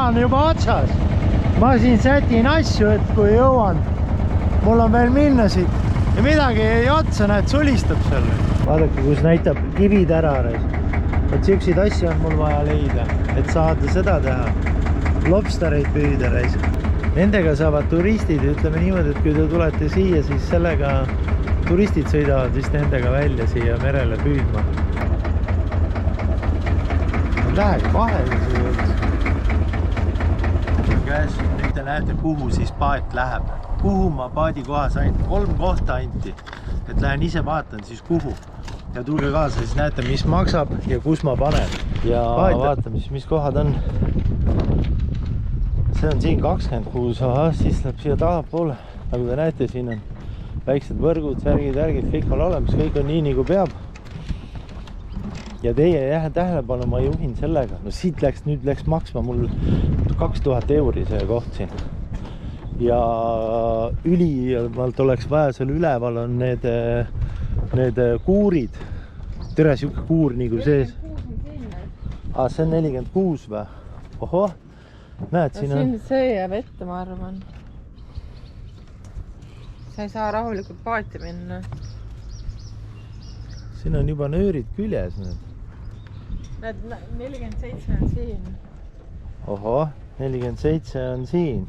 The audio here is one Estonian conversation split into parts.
on juba otsas. Ma siin sätin asju, et kui jõuan, mul on veel minna siit ja midagi ei otsa, näed, sulistab seal. Vaadake, kus näitab kivid ära. Et siukseid asju on mul vaja leida, et saada seda teha. Lobstereid püüda. Nendega saavad turistid, ütleme niimoodi, et kui te tulete siia, siis sellega turistid sõidavad vist nendega välja siia merele püüdma. Lähegi vahele siia. Käes, nüüd te näete, kuhu siis paat läheb. Kuhu ma paadi koha sain? 3 kohta anti. Et lähen ise vaatan siis kuhu. Ja tulge kaasa, siis näete, mis maksab ja kus ma panen. Ja vaatame siis, mis kohad on. See on siin 26, siis läheb siia tahapoole. Nagu te näete, siin on väiksed võrgud, värgid, kõik on olemas, kõik on nii nagu peab. Ja teie jah, tähelepanu ma juhin sellega. No siit nüüd läks maksma mul 2000 euri see koht siin. Ja ülimalt oleks vaja seal üleval on need kuurid. Tere, siuke kuur nagu sees. See on 46 või? Oho, näed, siin on... See jääb ette, ma arvan. Sa ei saa rahulikult paati minna. Siin on juba nöörid küljes. Näed, 47 on siin. Oho, 47 on siin.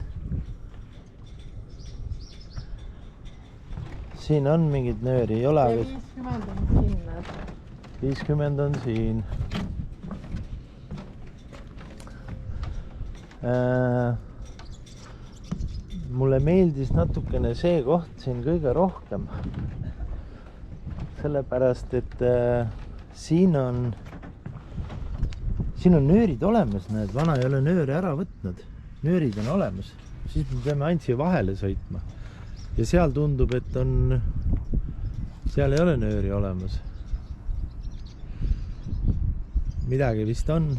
Siin on mingid nööri, ei ole. 50 on siin. 50 on siin. Mulle meeldis natukene see koht siin kõige rohkem. Sellepärast, et siin on nöörid olemas, näed, vana ei ole nööri ära võtnud. Nöörid on olemas. Siis me peame ainult siia vahele sõitma. Ja seal tundub, et seal ei ole nööri olemas. Midagi vist on.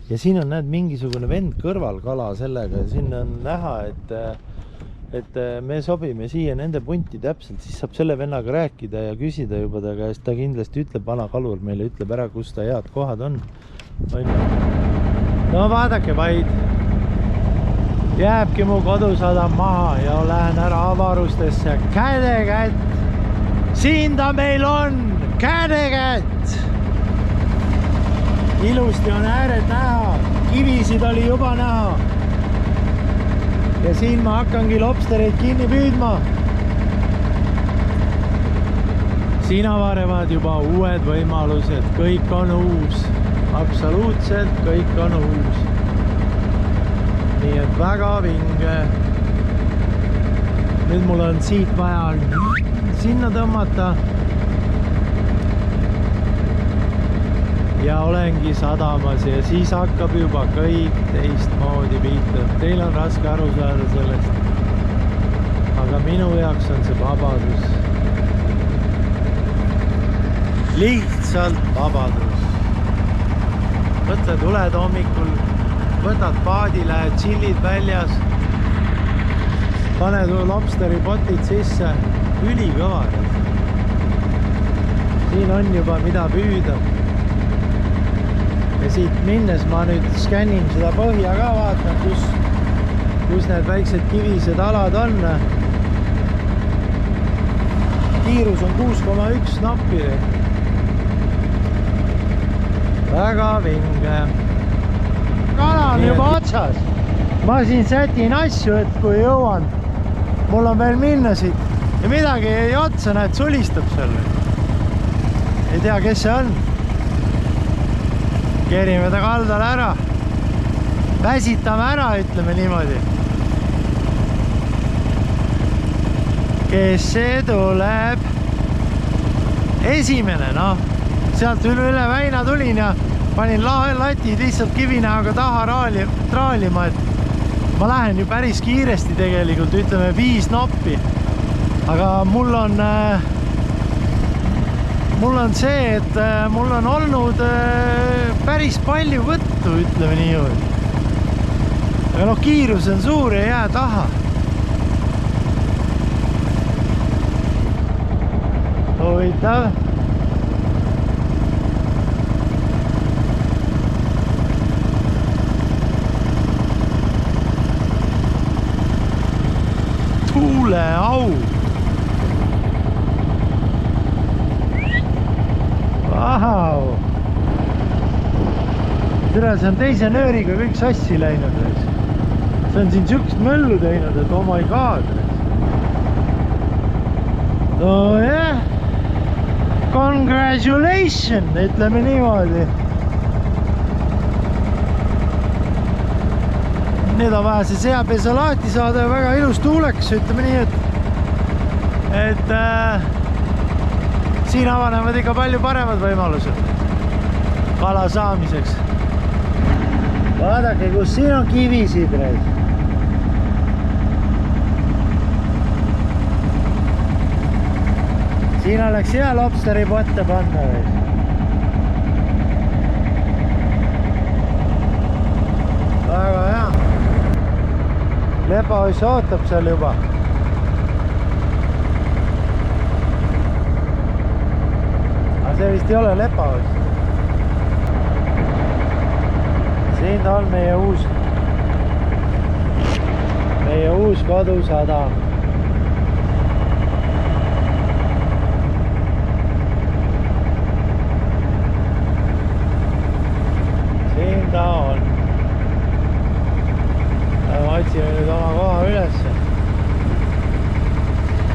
Ja siin on näed mingisugune vend kõrval kala sellega. Siin on näha, et me sobime siia nende punti täpselt. Siis saab selle vennaga rääkida ja küsida juba ta käest. Ta kindlasti ütleb, vana kalur meile ütleb ära, kus ta head kohad on. No vaadake vaid. Jääbki mu kodusadam maha ja lähen ära avarustesse. Kädekätt! Siin ta meil on! Kädekätt! Ilusti on ääred näha. Kivisid oli juba näha. Ja siin ma hakkangi lobstereid kinni püüdma. Siin avanevad juba uued võimalused. Kõik on uus. Absoluutselt kõik on uus. Nii et väga vinge. Nüüd mul on siit vaja sinna tõmmata. Ja olengi sadamas ja siis hakkab juba kõik teistmoodi pihta. Teil on raske aru saada sellest. Aga minu jaoks on see vabadus. Lihtsalt vabadus. Mõtle, tuled hommikul, võtad paadi, lähed chillid väljas, paned lobsteri potid sisse, ülikõva. Siin on juba mida püüda. Ja siit minnes ma nüüd skännin seda põhja ka, vaatan, kus need väiksed kivised alad on. Kiirus on 6,1 nappi. Väga vinge. Kala on juba otsas. Ma siin sätin asju, et kui jõuan, mul on veel minna siit. Ja midagi ei otsa, näed, sulistab seal. Ei tea, kes see on. Kerime ta kaldale ära. Väsitame ära, ütleme niimoodi. Kes see tuleb? Esimene, noh. Sealt üle väina tulin ja panin latid lihtsalt kivinäoga taha traalima, et ma lähen ju päris kiiresti tegelikult, ütleme 5 noppi. Aga mul on see, et mul on olnud päris palju võttu, ütleme nii. Aga noh, kiirus on suur ja jää taha. Huvitav. Vau! Tere, see on teise nööriga kõik sassi läinud. See on siin sükst möllu teinud, et oh my god. No jah. Congratulations, ütleme niimoodi. Nüüd on vaja see seapesa lahti saada ja väga ilus tuuleks, ütleme nii, et siin avanevad ikka palju paremad võimalused kala saamiseks. Vaadake, kus siin on kivisid. Siin oleks hea lobsteri potte panna. Väga hea. Lepaoss ootab seal juba. Aga see vist ei ole lepaoss. Siin on meie uus kodusadam. Siin ta on. Ma otsime nüüd oma koha üles.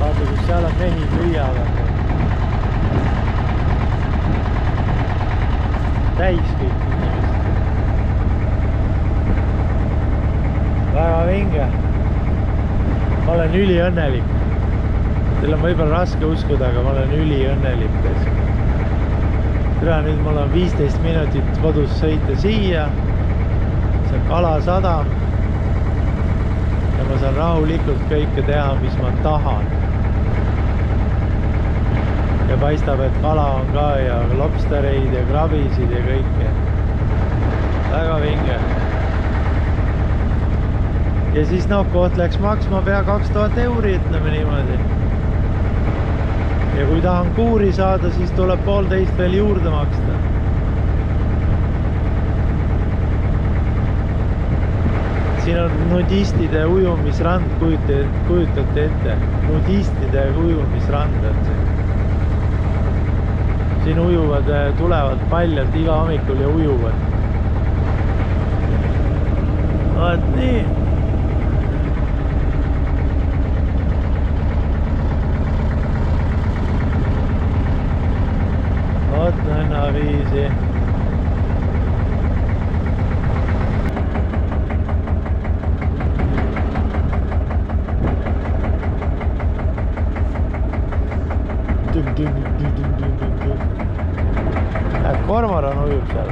Vaata, kus seal on mehi püüavad. Täis kõik inimesed. Väga vinge. Ma olen üliõnnelik. Teil on võib-olla raske uskuda, aga ma olen üliõnnelik. Tere, nüüd mul on 15 minutit kodus sõita siia. See on kalasadam. Ja ma saan rahulikult kõike teha, mis ma tahan. Ja paistab, et kala on ka ja lobstereid ja krabisid ja kõike. Väga vinge. Ja siis koht läks maksma pea 2000 €, ütleme niimoodi. Ja kui tahan kuuri saada, siis tuleb 1,5 veel juurde maksta. Siin on nudistide ujumisrand, kujutate ette. Nudistide ujumisrand on see. Siin ujuvad, tulevad paljalt iga hommikul ja ujuvad. Vaat nii. Vaat nõnna viisi. Kormoran ujub seal.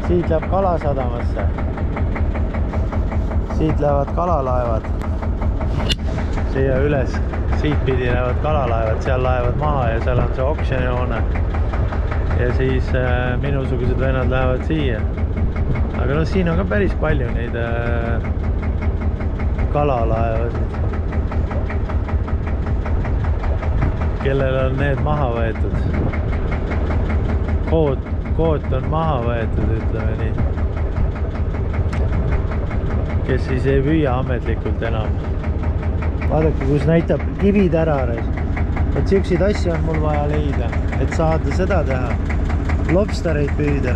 Siit läheb kalasadamasse. Siit lähevad kalalaevad. Siia üles. Siit pidi lähevad kalalaevad, seal laevad maha ja seal on see oksjonihoone. Ja siis minusugused vennad lähevad siia. Aga siin on ka päris palju neid kalalaevasid. Kellel on need maha võetud. Koot on maha võetud, ütleme nii. Kes siis ei püüa ametlikult enam. Vaadake, kus näitab kivid ära. Et siukseid asju on mul vaja leida, et saada seda teha. Lobstereid püüda.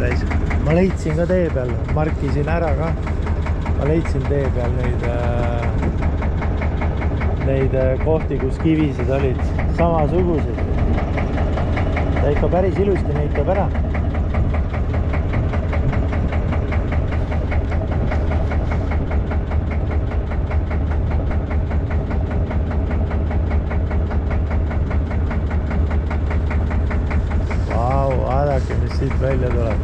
Ma leidsin ka tee peal, markisin ära ka. Ma leidsin tee peal neid kohti, kus kivisid olid samasugused. Ta ikka päris ilusti näitab ära. Vau, vaadake, mis siit välja tuleb.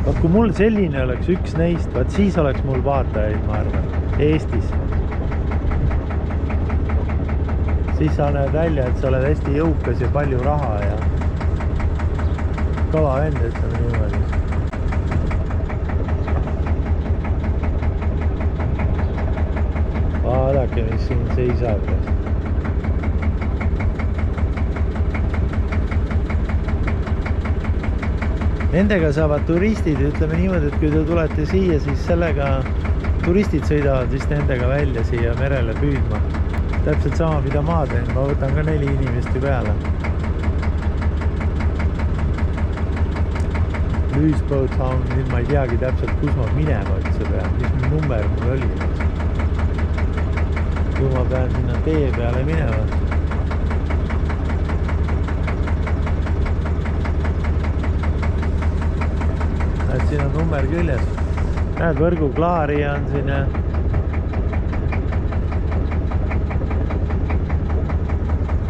Vaat kui mul selline oleks üks neist, vaat siis oleks mul vaatajaid, ma arvan, Eestis. Siis sa näed välja, et sa oled hästi jõukas ja palju raha ja kõva vend, ütleme niimoodi. Vaadake, mis siin seisab. Nendega saavad turistid, ütleme niimoodi, et kui te tulete siia, siis sellega turistid sõidavad vist nendega välja siia merele püüdma. Täpselt sama, mida ma teen, ma võtan ka 4 inimest ju peale. Lüüsboat Town, nüüd ma ei teagi täpselt, kus ma minema üldse pean, mis number mul oli. Kui ma pean sinna tee peale minema. Näed, siin on number küljes. Näed, võrguklaari on siin ja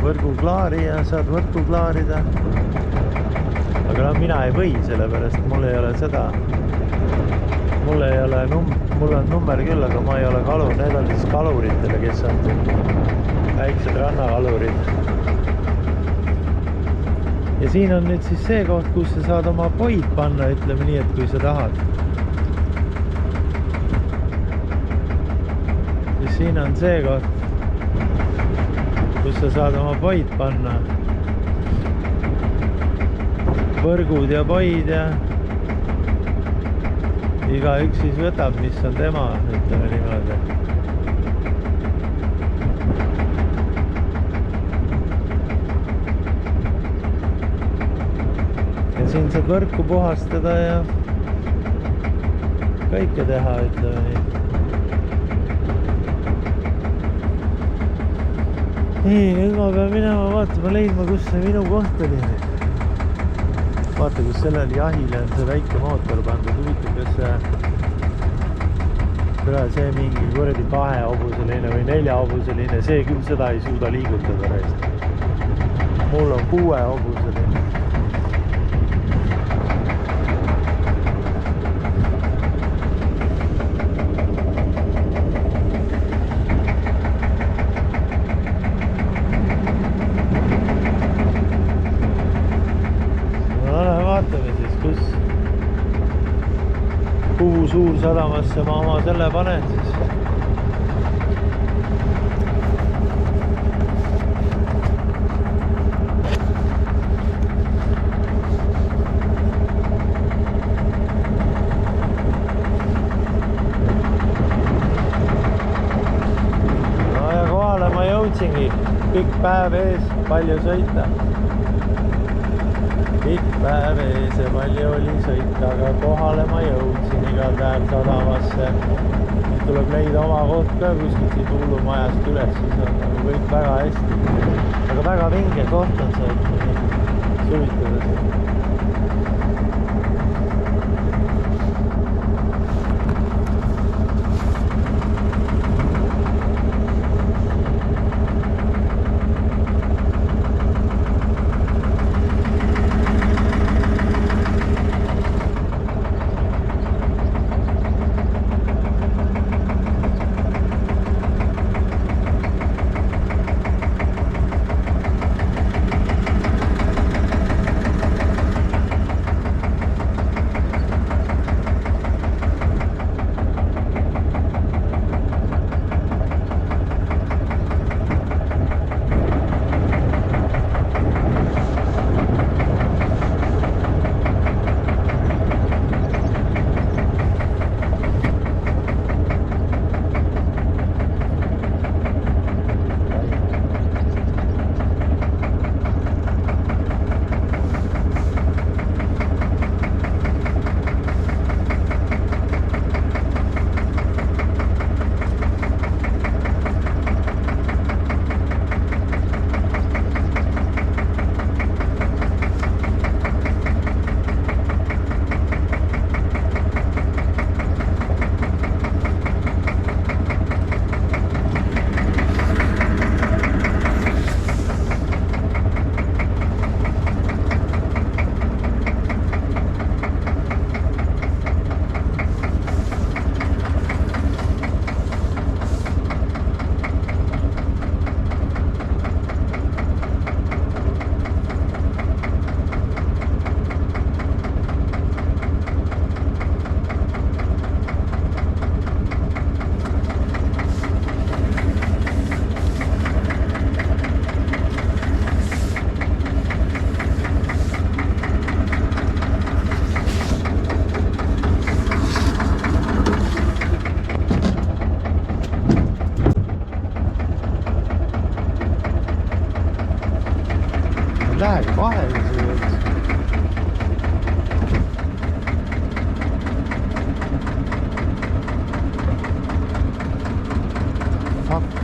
võrguklaari ja saad võrku klaarida. Aga no mina ei või, sellepärast mul ei ole seda. Mul on number küll, aga ma ei ole kalur. Need on siis kaluritele, kes on väiksed rannakalurid. Ja siin on nüüd siis see koht, kus sa saad oma poid panna, ütleme nii, et kui sa tahad. Ja siin on see koht, kus sa saad oma poid panna. Võrgud ja poid ja igaüks siis võtab, mis on tema, ütleme niimoodi. Ja siin saad võrku puhastada ja kõike teha, ütleme nii. Nii, nüüd ma pean minema vaatama, leidma, kus see minu koht oli. Vaata, kus sellel jahile on see väike mootor pandud. Huvitav, kas see mingi kuradi 2-hobuseline või 4-hobuseline, see küll seda ei suuda liigutada reist. Mul on 6-hobuseline. Kuhu Suursadamasse ma oma selle panen siis. No ja kohale ma jõudsingi. Pikk päev ees, palju sõita. Pikk päev ees ja palju oli sõita, aga kohale ma jõudsin igal päev sadamasse. Nüüd tuleb leida oma koht ka kuskilt siit hullumajast üles, siis on nagu kõik väga hästi. Aga väga vinge koht on see, et suvitada siin. Lähegi vahele siia üldse. Fuck.